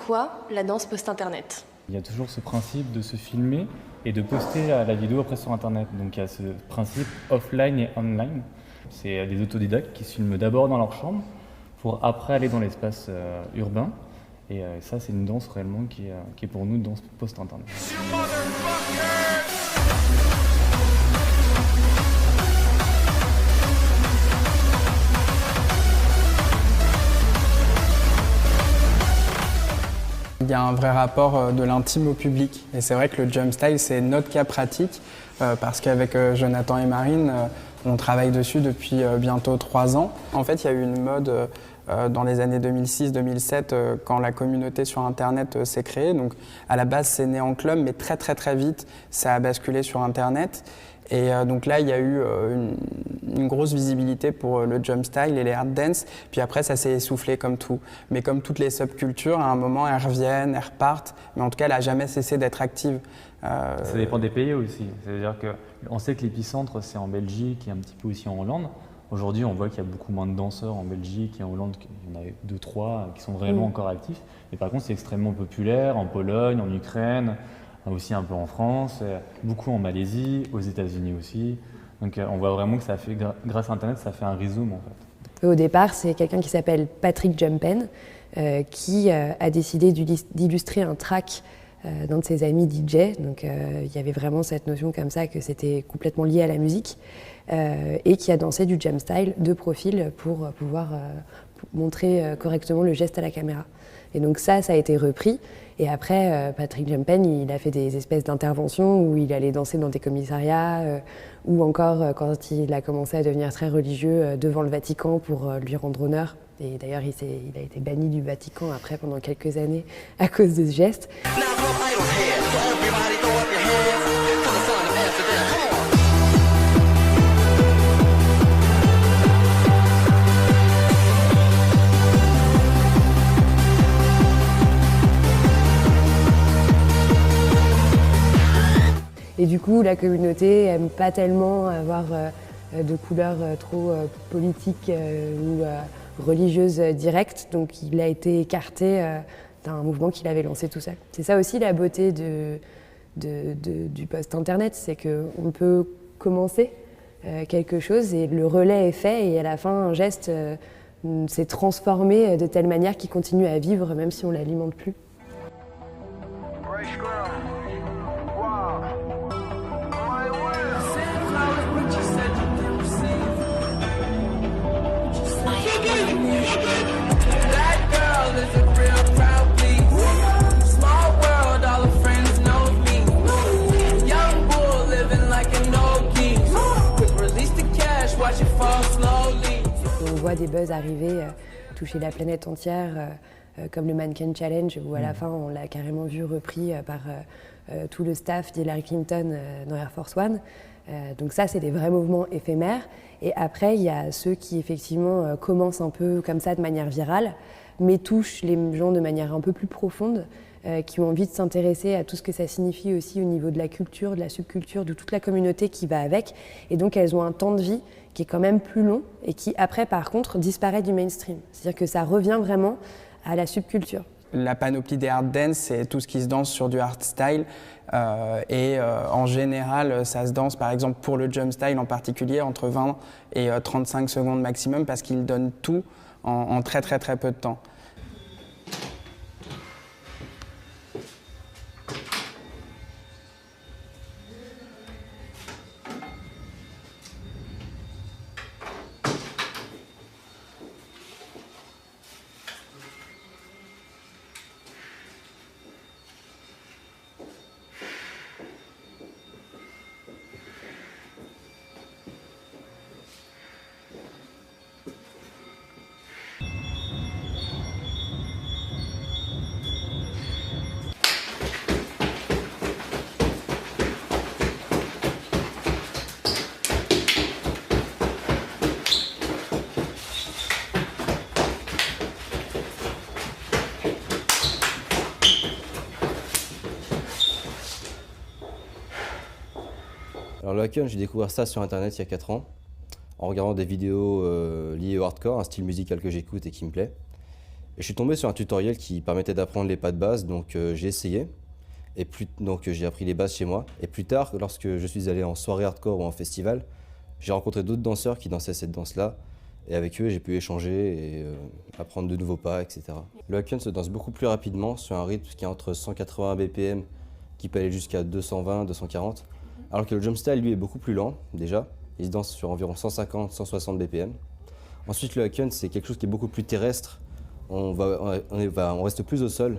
quoi la danse post-internet? Il y a toujours ce principe de se filmer et de poster la vidéo après sur Internet. Donc il y a ce principe offline et online. C'est des autodidactes qui se filment d'abord dans leur chambre pour après aller dans l'espace urbain. Et ça, c'est une danse réellement qui est pour nous une danse post-Internet. Il y a un vrai rapport de l'intime au public et c'est vrai que le jump style c'est notre cas pratique parce qu'avec Jonathan et Marine on travaille dessus depuis bientôt 3 ans. En fait il y a eu une mode dans les années 2006-2007 quand la communauté sur internet s'est créée. Donc à la base c'est né en club mais très vite ça a basculé sur internet. Et donc là, il y a eu une grosse visibilité pour le jump style et les hard dance. Puis après, ça s'est essoufflé comme tout. Mais comme toutes les subcultures, à un moment, elles reviennent, elles repartent. Mais en tout cas, elle n'a jamais cessé d'être active. Ça dépend des pays aussi. C'est-à-dire qu'on sait que l'épicentre, c'est en Belgique et un petit peu aussi en Hollande. Aujourd'hui, on voit qu'il y a beaucoup moins de danseurs en Belgique et en Hollande. Il y en a 2-3 qui sont réellement encore actifs. Mais par contre, c'est extrêmement populaire en Pologne, en Ukraine, aussi un peu en France, beaucoup en Malaisie, aux États-Unis aussi. Donc on voit vraiment que ça fait, grâce à Internet, ça fait un rhizome en fait. Au départ, c'est quelqu'un qui s'appelle Patrick Jumpen qui a décidé d'illustrer un track d'un de ses amis DJ. Donc il y avait vraiment cette notion comme ça que c'était complètement lié à la musique et qui a dansé du jump style de profil pour pouvoir montrer correctement le geste à la caméra. Et donc ça a été repris. Et après, Patrick Jumpen, il a fait des espèces d'interventions où il allait danser dans des commissariats ou encore quand il a commencé à devenir très religieux devant le Vatican pour lui rendre honneur. Et d'ailleurs, il a été banni du Vatican après pendant quelques années à cause de ce geste. Et du coup, la communauté n'aime pas tellement avoir de couleurs trop politiques ou religieuses directes, donc il a été écarté d'un mouvement qu'il avait lancé tout seul. C'est ça aussi la beauté du post-internet, c'est qu'on peut commencer quelque chose et le relais est fait et à la fin, un geste s'est transformé de telle manière qu'il continue à vivre même si on ne l'alimente plus. On voit des buzz arriver, toucher la planète entière, comme le Mannequin Challenge, où à la fin on l'a carrément vu repris par tout le staff d'Hillary Clinton dans Air Force One. Donc ça, c'est des vrais mouvements éphémères. Et après, il y a ceux qui effectivement commencent un peu comme ça de manière virale, mais touchent les gens de manière un peu plus profonde, qui ont envie de s'intéresser à tout ce que ça signifie aussi au niveau de la culture, de la subculture, de toute la communauté qui va avec. Et donc elles ont un temps de vie qui est quand même plus long et qui après par contre disparaît du mainstream. C'est-à-dire que ça revient vraiment à la subculture. La panoplie des hard dance, c'est tout ce qui se danse sur du hard style en général, ça se danse par exemple pour le jump style en particulier entre 20 et 35 secondes maximum parce qu'il donne tout en très peu de temps. Alors le Wacken, j'ai découvert ça sur internet il y a 4 ans, en regardant des vidéos liées au hardcore, un style musical que j'écoute et qui me plaît. Et je suis tombé sur un tutoriel qui permettait d'apprendre les pas de base, donc j'ai essayé. Donc j'ai appris les bases chez moi. Et plus tard, lorsque je suis allé en soirée hardcore ou en festival, j'ai rencontré d'autres danseurs qui dansaient cette danse-là. Et avec eux, j'ai pu échanger et apprendre de nouveaux pas, etc. Le hakken se danse beaucoup plus rapidement sur un rythme qui est entre 180 BPM, qui peut aller jusqu'à 220, 240. Alors que le jump style, lui, est beaucoup plus lent, déjà. Il se danse sur environ 150, 160 BPM. Ensuite, le hakken, c'est quelque chose qui est beaucoup plus terrestre. On reste plus au sol.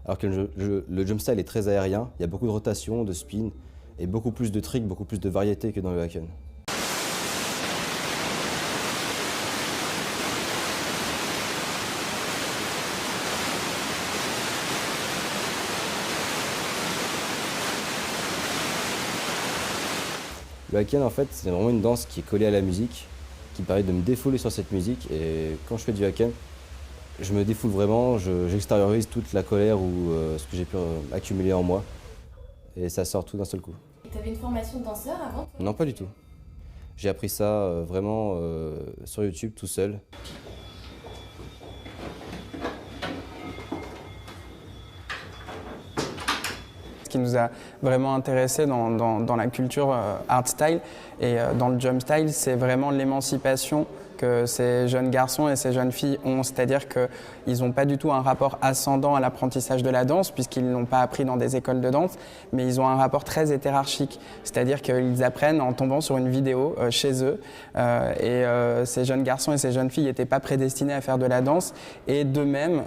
Alors que le jump style est très aérien. Il y a beaucoup de rotation, de spin, et beaucoup plus de tricks, beaucoup plus de variété que dans le hakken. Le hakken, en fait, c'est vraiment une danse qui est collée à la musique, qui permet de me défouler sur cette musique. Et quand je fais du hakken, je me défoule vraiment, j'extériorise toute la colère ou ce que j'ai pu accumuler en moi. Et ça sort tout d'un seul coup. Tu avais une formation de danseur avant? Non, pas du tout. J'ai appris ça vraiment sur YouTube tout seul. Ce qui nous a vraiment intéressé dans la culture art style et dans le jump style, c'est vraiment l'émancipation que ces jeunes garçons et ces jeunes filles ont. C'est-à-dire qu'ils n'ont pas du tout un rapport ascendant à l'apprentissage de la danse, puisqu'ils ne l'ont pas appris dans des écoles de danse, mais ils ont un rapport très hétérarchique. C'est-à-dire qu'ils apprennent en tombant sur une vidéo chez eux. Ces jeunes garçons et ces jeunes filles n'étaient pas prédestinés à faire de la danse. Et d'eux-mêmes,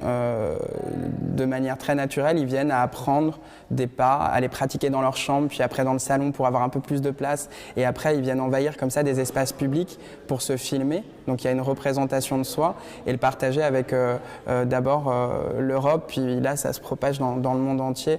de manière très naturelle, ils viennent à apprendre des pas, à les pratiquer dans leur chambre, puis après dans le salon pour avoir un peu plus de place. Et après, ils viennent envahir comme ça des espaces publics pour se filmer. Donc il y a une représentation de soi et le partager avec d'abord l'Europe, puis là ça se propage dans le monde entier.